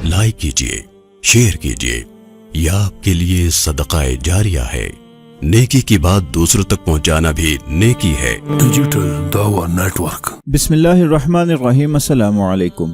Like کیجیے، share کیجیے، یہ آپ کے لیے صدقہ جاریہ ہے۔ نیکی کی بات دوسروں تک پہنچانا بھی نیکی ہے۔ ڈیجیٹل دعوی نیٹ ورک۔ بسم اللہ الرحمن الرحیم۔ السلام علیکم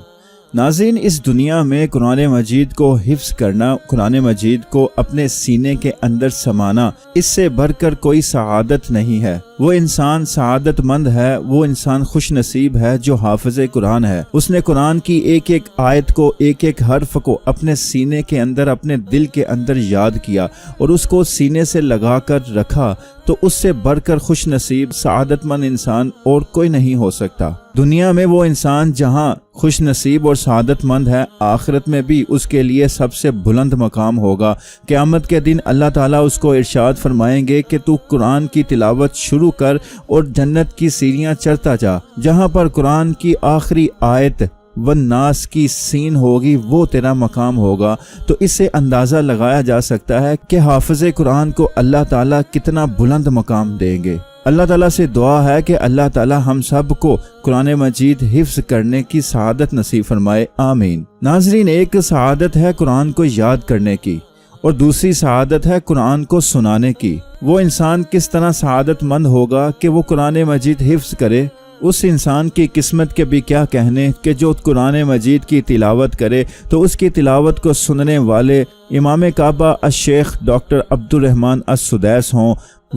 ناظرین، اس دنیا میں قرآن مجید کو حفظ کرنا، قرآن مجید کو اپنے سینے کے اندر سمانا، اس سے بڑھ کر کوئی سعادت نہیں ہے۔ وہ انسان سعادت مند ہے، وہ انسان خوش نصیب ہے جو حافظ قرآن ہے۔ اس نے قرآن کی ایک ایک آیت کو، ایک ایک حرف کو اپنے سینے کے اندر، اپنے دل کے اندر یاد کیا اور اس کو سینے سے لگا کر رکھا، تو اس سے بڑھ کر خوش نصیب سعادت مند انسان اور کوئی نہیں ہو سکتا۔ دنیا میں وہ انسان جہاں خوش نصیب اور سعادت مند ہے، آخرت میں بھی اس کے لیے سب سے بلند مقام ہوگا۔ قیامت کے دن اللہ تعالیٰ اس کو ارشاد فرمائیں گے کہ تو قرآن کی تلاوت شروع کر اور جنت کی سیڑھیاں چڑھتا جا، جہاں پر قرآن کی آخری آیت والناس کی سین ہوگی، وہ تیرا مقام ہوگا۔ تو اس سے اندازہ لگایا جا سکتا ہے کہ حافظ قرآن کو اللہ تعالیٰ کتنا بلند مقام دیں گے۔ اللہ تعالیٰ سے دعا ہے کہ اللہ تعالیٰ ہم سب کو قرآن مجید حفظ کرنے کی سعادت نصیب فرمائے، آمین۔ ناظرین، ایک سعادت ہے قرآن کو یاد کرنے کی اور دوسری سعادت ہے قرآن کو سنانے کی۔ وہ انسان کس طرح سعادت مند ہوگا کہ وہ قرآن مجید حفظ کرے؟ اس انسان کی قسمت کے بھی کیا کہنے کہ جو قرآن مجید کی تلاوت کرے تو اس کی تلاوت کو سننے والے امام کعبہ الشیخ ڈاکٹر عبدالرحمن السدیس ہوں۔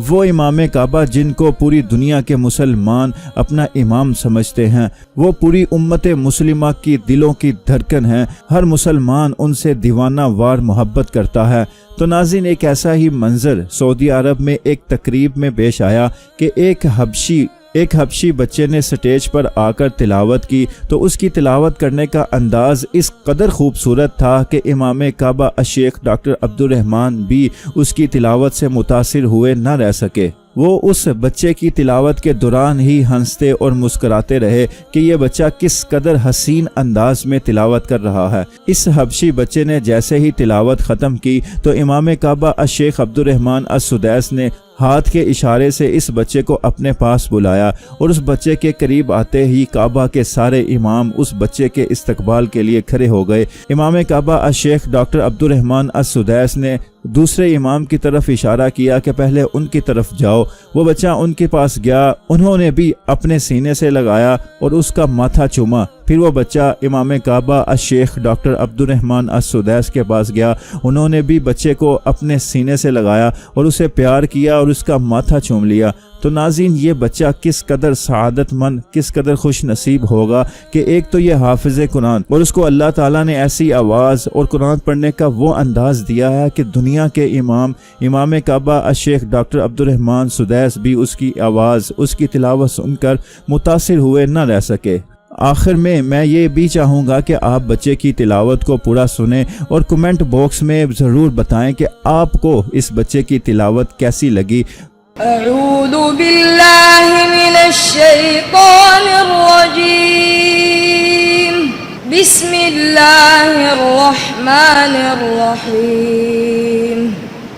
وہ امام کعبہ جن کو پوری دنیا کے مسلمان اپنا امام سمجھتے ہیں، وہ پوری امت مسلمہ کی دلوں کی دھڑکن ہیں، ہر مسلمان ان سے دیوانہ وار محبت کرتا ہے۔ تو ناظرین، ایک ایسا ہی منظر سعودی عرب میں ایک تقریب میں پیش آیا کہ ایک حبشی بچے نے سٹیج پر آ کر تلاوت کی، تو اس کی تلاوت کرنے کا انداز اس قدر خوبصورت تھا کہ امام کعبہ الشیخ ڈاکٹر عبدالرحمن بھی اس کی تلاوت سے متاثر ہوئے نہ رہ سکے۔ وہ اس بچے کی تلاوت کے دوران ہی ہنستے اور مسکراتے رہے کہ یہ بچہ کس قدر حسین انداز میں تلاوت کر رہا ہے۔ اس حبشی بچے نے جیسے ہی تلاوت ختم کی تو امام کعبہ الشیخ عبدالرحمن السدیس نے ہاتھ کے اشارے سے اس بچے کو اپنے پاس بلایا اور اس بچے کے قریب آتے ہی کعبہ کے سارے امام اس بچے کے استقبال کے لیے کھڑے ہو گئے۔ امام کعبہ الشیخ ڈاکٹر عبدالرحمن السدیس نے دوسرے امام کی طرف اشارہ کیا کہ پہلے ان کی طرف جاؤ۔ وہ بچہ ان کے پاس گیا، انہوں نے بھی اپنے سینے سے لگایا اور اس کا ماتھا چوما۔ پھر وہ بچہ امام کعبہ الشیخ ڈاکٹر عبدالرحمن السدیس کے پاس گیا، انہوں نے بھی بچے کو اپنے سینے سے لگایا اور اسے پیار کیا اور اس کا ماتھا چوم لیا۔ تو ناظرین، یہ بچہ کس قدر سعادت مند، کس قدر خوش نصیب ہوگا کہ ایک تو یہ حافظ قرآن اور اس کو اللہ تعالیٰ نے ایسی آواز اور قرآن پڑھنے کا وہ انداز دیا ہے کہ دنیا کے امام کعبہ الشیخ ڈاکٹر عبدالرحمن سدیس بھی اس کی آواز، اس کی تلاوت سن کر متاثر ہوئے نہ رہ سکے۔ آخر میں یہ بھی چاہوں گا کہ آپ بچے کی تلاوت کو پورا سنیں اور کمنٹ باکس میں ضرور بتائیں کہ آپ کو اس بچے کی تلاوت کیسی لگی۔ اعوذ باللہ من الشیطان الرجیم، بسم اللہ الرحمن الرحیم،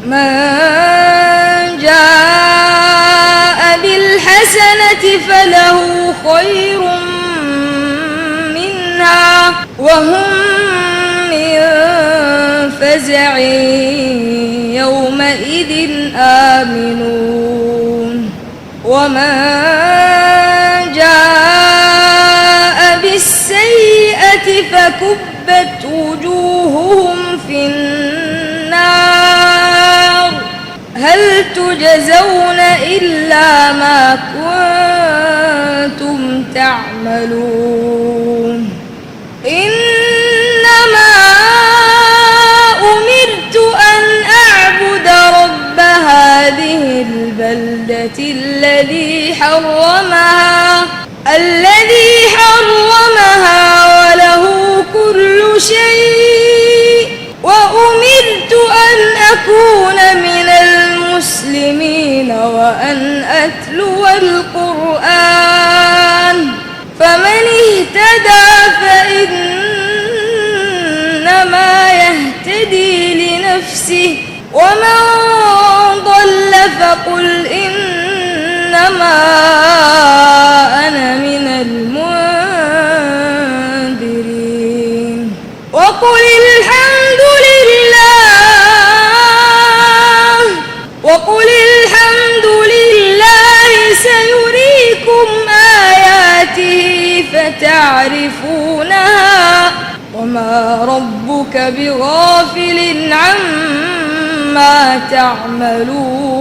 من جاء بالحسنة فله خیر وهم من فزع يومئذ آمنون، ومن جاء بالسيئة فكبت وجوههم في النار هل تجزون إلا ما كنتم تعملون، إنما أمرت أن أعبد رب هذه البلدة الذي حرمها وله كل شيء، وأمرت أن أكون من المسلمين وأن أتلو القرآن، فمن اهتدى فإنما يهتدي لنفسه ومن ضل فقل إنما أنا من المنذرين، وقل الحمد لله سيريكم آياته فتعرفونها وما ربك بغافل عما تعملون.